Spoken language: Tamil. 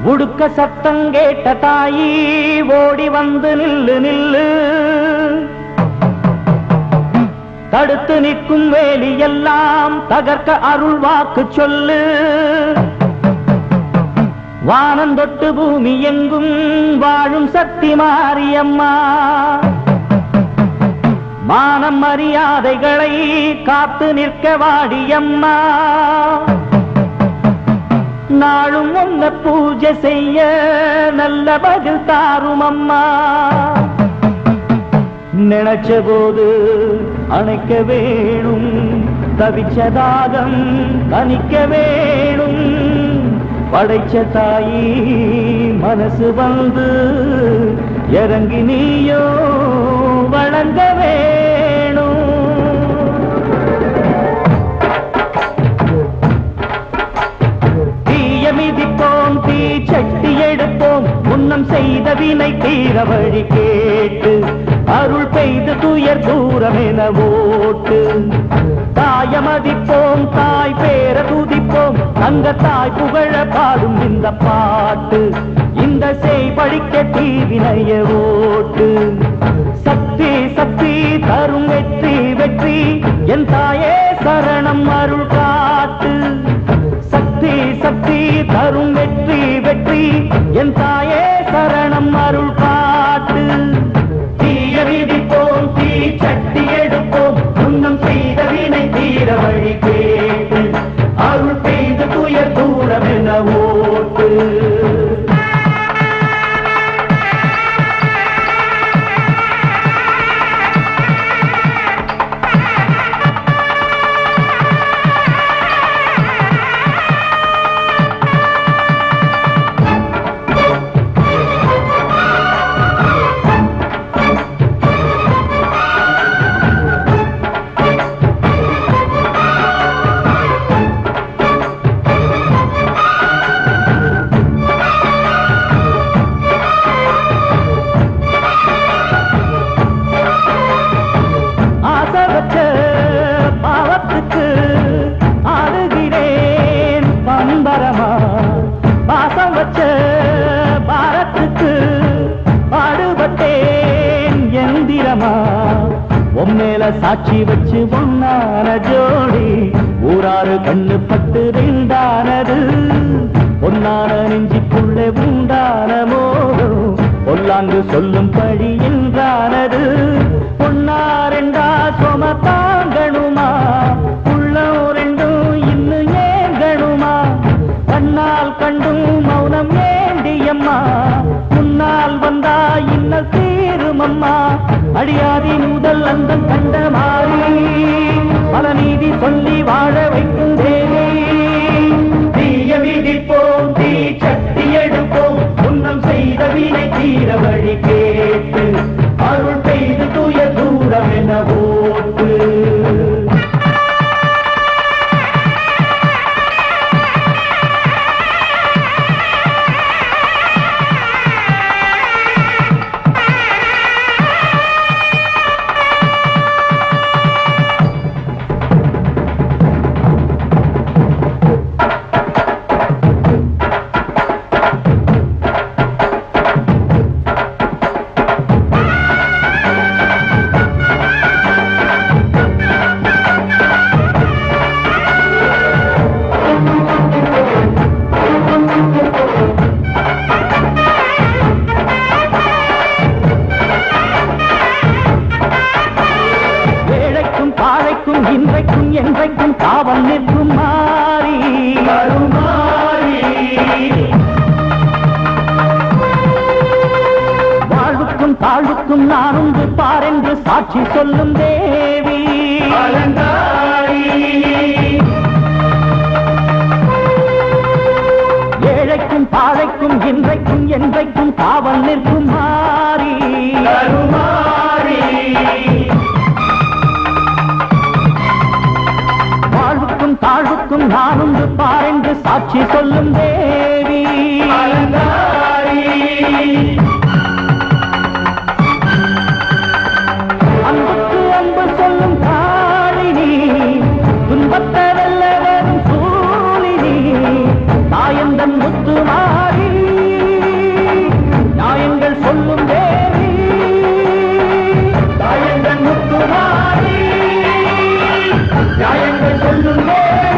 உடுக்க சத்தம் கேட்ட தாயி ஓடி வந்து நில்லு நில்லு, தடுத்து நிற்கும் வேலி எல்லாம் தகர்க்க அருள் வாக்கு சொல்லு. வானம் தொட்டு பூமி எங்கும் வாழும் சக்தி மாரியம்மா, மானம் மரியாதைகளை காத்து நிற்க வாடியம்மா. நாளும் உன்ன பூஜை செய்ய நல்ல பதில் தாரும் அம்மா. நினைச்ச போது அணைக்க வேணும், தவிச்ச தாகம் தணிக்க வேணும். படைச்ச தாயி மனசு வந்து இறங்கி நீயோ வழங்க வேணும். தீய மிதிப்போம், தீ சட்டி எடுப்போம், முன்னம் செய்த வினை தீர வழி கேட்டு அருள் பெய்து துயர் தூரம் என ஓட்டு. தாய மதிப்போம், தாய் பேர துதிப்போம், தங்க தாய் புகழ பாடும் இந்த பாட்டு. இந்த செய் படிக்க தீவினைய ஓட்டு. சக்தி சக்தி தரும் வெற்றி வெற்றி, என் தாயே சரணம் அருள் காட்டு. சக்தி சக்தி தரும் வெற்றி வெற்றி, என் தாயே சரணம் அருள் காட்டு. தீய விதிப்போம், தீ சட்டி எடுப்போம், முன்னம் செய்த வினை தீர வழி கேட்டு அருள் பெய்து துயர் தூரம் என ஓட்டு. பாவத்துக்கு ஆடுகிறேன் பம்பரமா, பாசம் வச்ச பாரத்துக்கு பாடுபட்டேன் எந்திரமா. உம்மேல சாட்சி வச்சு ஒன்னான ஜோடி ஊராறு கண்ணு பட்டு ரெண்டானது. பொன்னான நெஞ்சிக்குள்ளே உண்டான மோகம் பொல்லாங்கு சொல்லும் பழி என்றானது. பொன்னா ரெண்டா சொம தாங்கணுமா, உள்ளம் ரெண்டும் இன்னும் ஏங்கணுமா. கண்ணால் கண்டும் மௌனம் ஏண்டியம்மா, முன்னால் வந்தா இன்னல் தீருமம்மா. அடியாதி முதல் அந்த கண்ட மாறி பல நீதி சொல்லி வாழ வைக்கும் தேவி. தீய விதிப்போம், தீ சட்டி எடுப்போம், முன்னம் செய்த வினை தீர வழி கேட்டு அருள் பெய்து துய தூரம் என ஓட்டு. இன்றைக்கும் என்றைக்கும் காவல் நிற்கும் மாறி வாழ்வுக்கும் தாழ்வுக்கும் நான் உண்டு பாரென்று சாட்சி சொல்லும் தேவி. ஏழைக்கும் பாழைக்கும் இன்றைக்கும் என்றைக்கும் காவல் நிற்கும் மாறி. வாழ்வுக்கும் தாழ்வுக்கும் நான் உண்டு பாரென்று சாட்சி சொல்லும் தேவி. அன்புக்கு அன்பு சொல்லும் காளினி, துன்பத்தை வெல்ல வரும் சூழினி, தாயந்தன் முத்து மாறி. நியாயங்கள் சொல்லுங்கள்